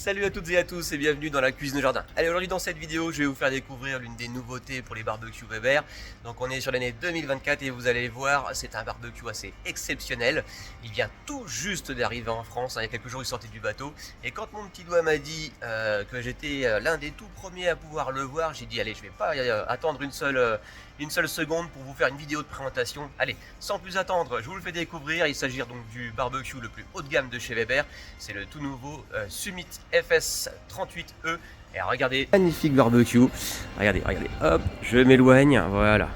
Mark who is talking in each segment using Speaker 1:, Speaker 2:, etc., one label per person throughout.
Speaker 1: Salut à toutes et à tous et bienvenue dans la cuisine de jardin. Allez, aujourd'hui dans cette vidéo, je vais vous faire découvrir l'une des nouveautés pour les barbecues Weber. Donc on est sur l'année 2024 et vous allez voir, c'est un barbecue assez exceptionnel. Il vient tout juste d'arriver en France, il y a quelques jours il sortait du bateau. Et quand mon petit doigt m'a dit que j'étais l'un des tout premiers à pouvoir le voir, j'ai dit allez, je vais pas attendre une seule seconde pour vous faire une vidéo de présentation. Allez, sans plus attendre, je vous le fais découvrir. Il s'agit donc du barbecue le plus haut de gamme de chez Weber. C'est le tout nouveau Summit FS38E. Et regardez, magnifique barbecue. Regardez, hop, je m'éloigne, voilà.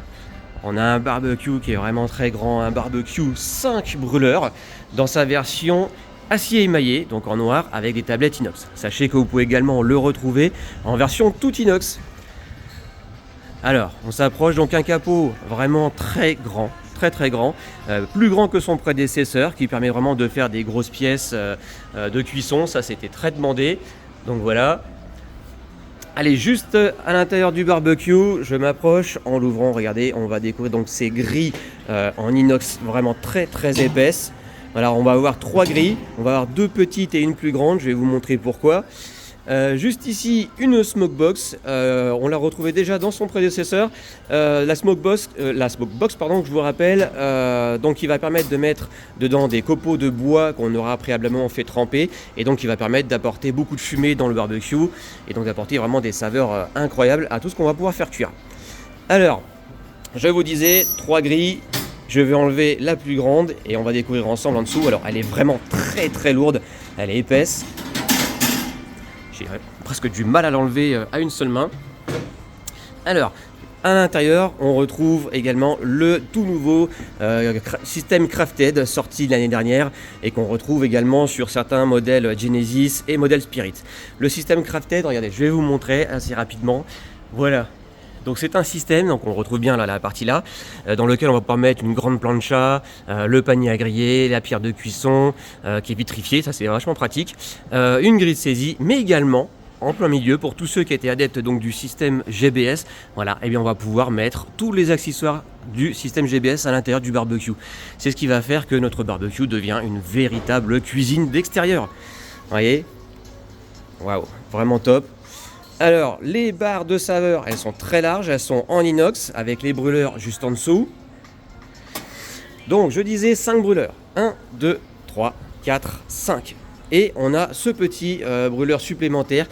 Speaker 1: On a un barbecue qui est vraiment très grand, un barbecue 5 brûleurs dans sa version acier émaillé, donc en noir avec des tablettes inox. Sachez que vous pouvez également le retrouver en version tout inox. Alors, on s'approche donc un capot vraiment très grand, très grand, plus grand que son prédécesseur, qui permet vraiment de faire des grosses pièces de cuisson. Ça, c'était très demandé. Donc voilà. Allez, juste à l'intérieur du barbecue, je m'approche en l'ouvrant. Regardez, on va découvrir donc ces grilles en inox vraiment très épaisses. Alors, on va avoir 3 grilles. On va avoir 2 petites et une plus grande. Je vais vous montrer pourquoi. Juste ici une smokebox, on l'a retrouvée déjà dans son prédécesseur, la smokebox pardon, que je vous rappelle, donc qui va permettre de mettre dedans des copeaux de bois qu'on aura préalablement fait tremper, et donc qui va permettre d'apporter beaucoup de fumée dans le barbecue et donc d'apporter vraiment des saveurs incroyables à tout ce qu'on va pouvoir faire cuire. Alors, je vous disais 3 grilles. Je vais enlever la plus grande et on va découvrir ensemble en dessous. Alors elle est vraiment très lourde, elle est épaisse. J'ai presque du mal à l'enlever à une seule main. Alors, à l'intérieur, on retrouve également le tout nouveau système Crafted sorti l'année dernière et qu'on retrouve également sur certains modèles Genesis et modèles Spirit. Le système Crafted, regardez, je vais vous montrer assez rapidement. Voilà. Donc c'est un système, donc on le retrouve bien là, la partie là, dans lequel on va pouvoir mettre une grande plancha, le panier à griller, la pierre de cuisson qui est vitrifiée, ça c'est vachement pratique, une grille de saisie, mais également en plein milieu pour tous ceux qui étaient adeptes donc du système GBS, voilà, et bien on va pouvoir mettre tous les accessoires du système GBS à l'intérieur du barbecue. C'est ce qui va faire que notre barbecue devient une véritable cuisine d'extérieur. Vous voyez, waouh, vraiment top. Alors, les barres de saveur, elles sont très larges, elles sont en inox avec les brûleurs juste en dessous. Donc, je disais 5 brûleurs. 1, 2, 3, 4, 5. Et on a ce petit brûleur supplémentaire.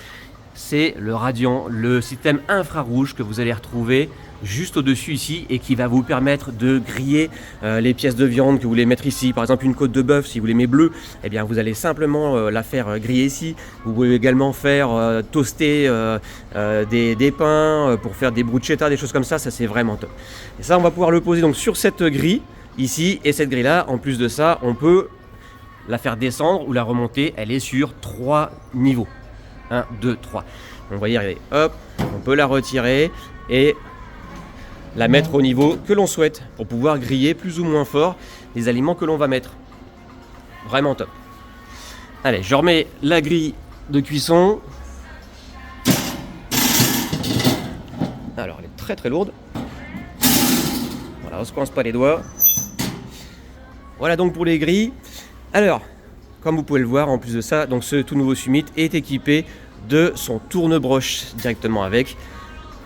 Speaker 1: C'est le Radiant, le système infrarouge que vous allez retrouver juste au-dessus ici et qui va vous permettre de griller les pièces de viande que vous voulez mettre ici. Par exemple, une côte de bœuf, si vous l'aimez bleue, eh bien vous allez simplement la faire griller ici. Vous pouvez également faire toaster des pains pour faire des bruschetta, des choses comme ça. Ça, c'est vraiment top. Et ça, on va pouvoir le poser donc sur cette grille ici. Et cette grille-là, en plus de ça, on peut la faire descendre ou la remonter. Elle est sur 3 niveaux. 1, 2, 3. On va y arriver. Hop, on peut la retirer et la mettre au niveau que l'on souhaite pour pouvoir griller plus ou moins fort les aliments que l'on va mettre. Vraiment top. Allez, je remets la grille de cuisson. Alors, elle est très lourde. Voilà, on se coince pas les doigts. Voilà donc pour les grilles. Alors, comme vous pouvez le voir, en plus de ça, donc ce tout nouveau Summit est équipé de son tourne-broche directement avec.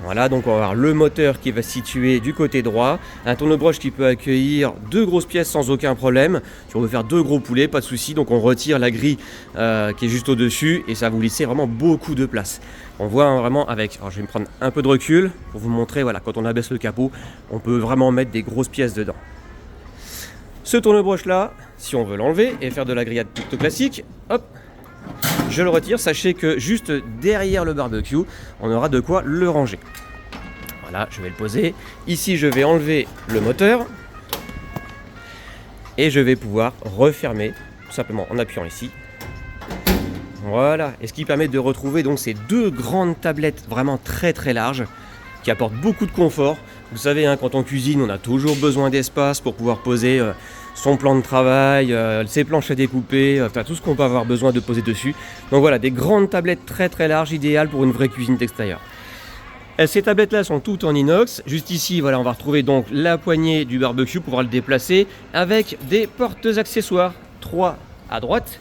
Speaker 1: Voilà, donc on va avoir le moteur qui va se situer du côté droit, un tourne-broche qui peut accueillir 2 grosses pièces sans aucun problème. Si on veut faire 2 gros poulets, pas de souci. Donc on retire la grille qui est juste au-dessus et ça va vous laisser vraiment beaucoup de place. On voit vraiment avec, alors je vais me prendre un peu de recul pour vous montrer, voilà, quand on abaisse le capot, on peut vraiment mettre des grosses pièces dedans. Ce tourne-broche là, si on veut l'enlever et faire de la grillade plutôt classique, hop, je le retire. Sachez que juste derrière le barbecue, on aura de quoi le ranger. Voilà, je vais le poser. Ici, je vais enlever le moteur et je vais pouvoir refermer tout simplement en appuyant ici. Voilà, et ce qui permet de retrouver donc ces 2 grandes tablettes vraiment très larges qui apportent beaucoup de confort. Vous savez, hein, quand on cuisine, on a toujours besoin d'espace pour pouvoir poser son plan de travail, ses planches à découper, tout ce qu'on peut avoir besoin de poser dessus. Donc voilà, des grandes tablettes très larges, idéales pour une vraie cuisine d'extérieur. Ces tablettes là sont toutes en inox. Juste ici, voilà, on va retrouver donc la poignée du barbecue pour pouvoir le déplacer avec des portes accessoires, 3 à droite,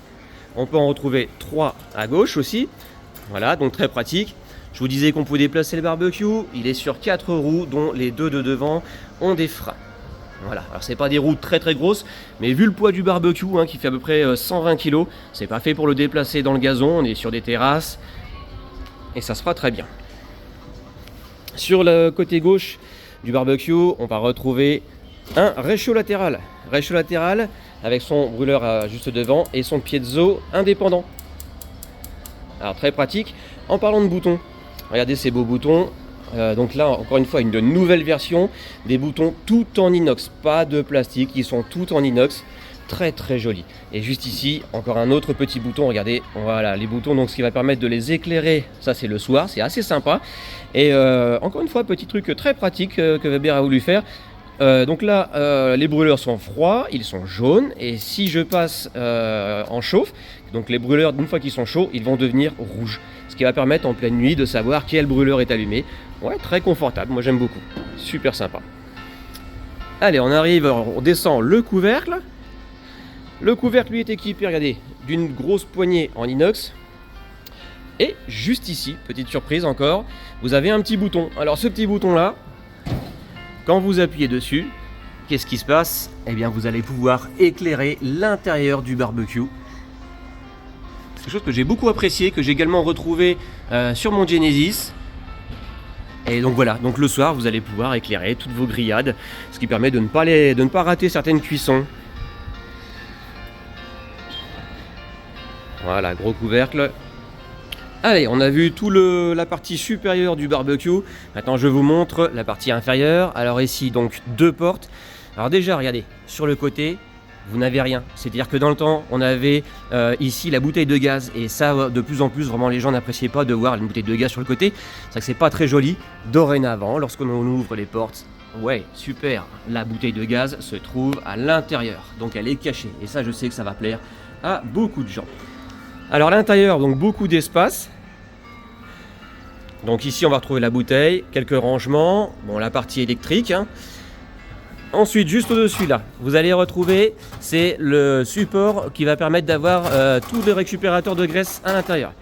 Speaker 1: On peut en retrouver 3 à gauche aussi. Voilà, donc très pratique. Je vous disais qu'on pouvait déplacer le barbecue. Il est sur 4 roues, dont les 2 de devant ont des freins. Voilà, alors c'est pas des roues très grosses, mais vu le poids du barbecue qui fait à peu près 120 kg, c'est pas fait pour le déplacer dans le gazon. On est sur des terrasses et ça se fera très bien. Sur le côté gauche du barbecue, on va retrouver un réchaud latéral. Réchaud latéral avec son brûleur juste devant et son piezo indépendant. Alors très pratique. En parlant de boutons, regardez ces beaux boutons. Donc là, encore une fois, une nouvelle version. Des boutons tout en inox, pas de plastique, ils sont tout en inox. Très joli. Et juste ici, encore un autre petit bouton, regardez, voilà, les boutons, donc ce qui va permettre de les éclairer, ça c'est le soir, c'est assez sympa. Et encore une fois, petit truc très pratique que Weber a voulu faire. Donc là, les brûleurs sont froids, ils sont jaunes, et si je passe en chauffe, donc les brûleurs, une fois qu'ils sont chauds, ils vont devenir rouges. Ce qui va permettre en pleine nuit de savoir quel brûleur est allumé. Ouais, très confortable, moi j'aime beaucoup, super sympa. Allez, on arrive, on descend le couvercle. Le couvercle lui est équipé, regardez, d'une grosse poignée en inox. Et juste ici, petite surprise encore, vous avez un petit bouton. Alors ce petit bouton là, quand vous appuyez dessus, qu'est-ce qui se passe? Eh bien vous allez pouvoir éclairer l'intérieur du barbecue. C'est quelque chose que j'ai beaucoup apprécié, que j'ai également retrouvé sur mon Genesis. Et donc voilà, donc le soir vous allez pouvoir éclairer toutes vos grillades, ce qui permet de ne pas rater certaines cuissons. Voilà, gros couvercle. Allez, on a vu la partie supérieure du barbecue. Maintenant, je vous montre la partie inférieure. Alors ici, donc, 2 portes. Alors déjà, regardez, sur le côté, vous n'avez rien. C'est-à-dire que dans le temps, on avait ici la bouteille de gaz. Et ça, de plus en plus, vraiment, les gens n'appréciaient pas de voir une bouteille de gaz sur le côté. C'est vrai que c'est pas très joli. Dorénavant, lorsqu'on ouvre les portes, ouais, super, la bouteille de gaz se trouve à l'intérieur. Donc, elle est cachée. Et ça, je sais que ça va plaire à beaucoup de gens. Alors à l'intérieur, donc beaucoup d'espace. Donc ici on va retrouver la bouteille, quelques rangements, bon la partie électrique. Ensuite juste au-dessus là, vous allez retrouver, c'est le support qui va permettre d'avoir tous les récupérateurs de graisse à l'intérieur.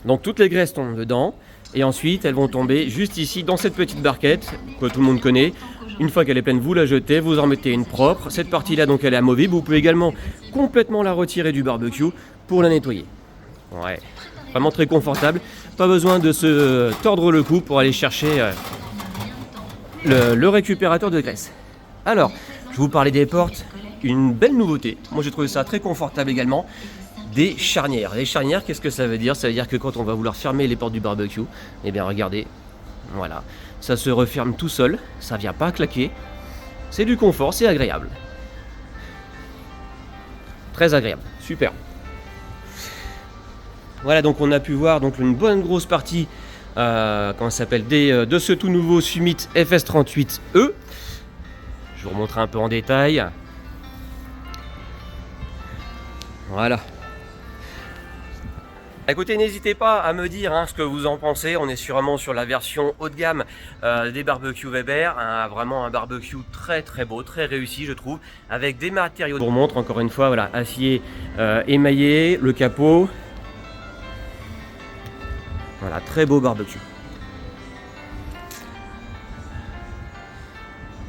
Speaker 1: Donc toutes les graisses tombent dedans et ensuite elles vont tomber juste ici dans cette petite barquette que tout le monde connaît. Une fois qu'elle est pleine, vous la jetez, vous en remettez une propre. Cette partie-là, donc, elle est amovible. Vous pouvez également complètement la retirer du barbecue pour la nettoyer. Ouais, vraiment très confortable. Pas besoin de se tordre le cou pour aller chercher le récupérateur de graisse. Alors, je vous parlais des portes. Une belle nouveauté. Moi, j'ai trouvé ça très confortable également. Des charnières. Les charnières, qu'est-ce que ça veut dire? Ça veut dire que quand on va vouloir fermer les portes du barbecue, eh bien, regardez, voilà. Ça se referme tout seul, ça vient pas claquer. C'est du confort, c'est agréable. Très agréable, super. Voilà, donc on a pu voir donc une bonne grosse partie comment ça s'appelle, de ce tout nouveau Summit FS38E. Je vous remontre un peu en détail. Voilà. Écoutez, n'hésitez pas à me dire ce que vous en pensez. On est vraiment sur la version haut de gamme des barbecues Weber. Vraiment un barbecue très beau, très réussi je trouve. Avec des matériaux. Je vous remontre encore une fois, voilà, acier émaillé, le capot. Voilà, très beau barbecue.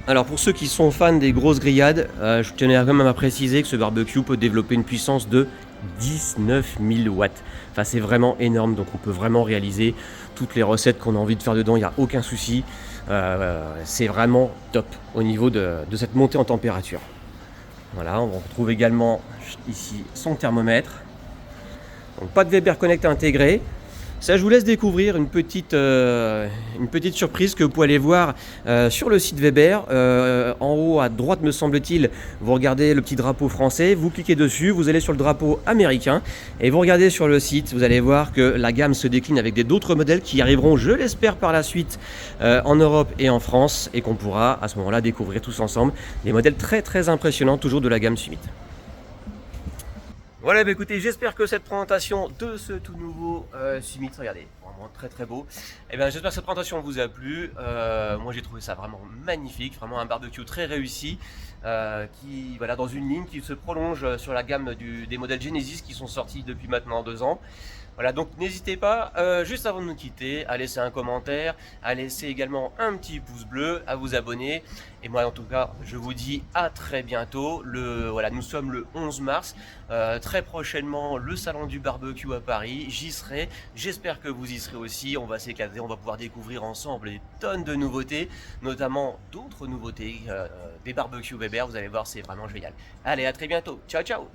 Speaker 1: Alors pour ceux qui sont fans des grosses grillades, je tenais quand même à préciser que ce barbecue peut développer une puissance de 19 000 watts. Enfin c'est vraiment énorme, donc on peut vraiment réaliser toutes les recettes qu'on a envie de faire dedans, il n'y a aucun souci. C'est vraiment top au niveau de cette montée en température. Voilà, on retrouve également ici son thermomètre. Donc pas de Weber Connect intégré. Ça, je vous laisse découvrir une petite surprise que vous pouvez aller voir sur le site Weber. En haut à droite, me semble-t-il, vous regardez le petit drapeau français, vous cliquez dessus, vous allez sur le drapeau américain et vous regardez sur le site, vous allez voir que la gamme se décline avec d'autres modèles qui arriveront, je l'espère, par la suite en Europe et en France et qu'on pourra à ce moment-là découvrir tous ensemble des modèles très impressionnants, toujours de la gamme Summit. Voilà, bah écoutez, j'espère que cette présentation de ce tout nouveau Summit, regardez, vraiment très très beau. Et bien j'espère que cette présentation vous a plu. Moi j'ai trouvé ça vraiment magnifique, vraiment un barbecue très réussi, qui voilà dans une ligne qui se prolonge sur la gamme des modèles Genesis qui sont sortis depuis maintenant 2 ans. Voilà, donc n'hésitez pas, juste avant de nous quitter, à laisser un commentaire, à laisser également un petit pouce bleu, à vous abonner. Et moi, en tout cas, je vous dis à très bientôt. Voilà, nous sommes le 11 mars. Très prochainement, le salon du barbecue à Paris. J'y serai. J'espère que vous y serez aussi. On va s'éclater. On va pouvoir découvrir ensemble des tonnes de nouveautés, notamment d'autres nouveautés, des barbecues Weber. Vous allez voir, c'est vraiment génial. Allez, à très bientôt. Ciao, ciao!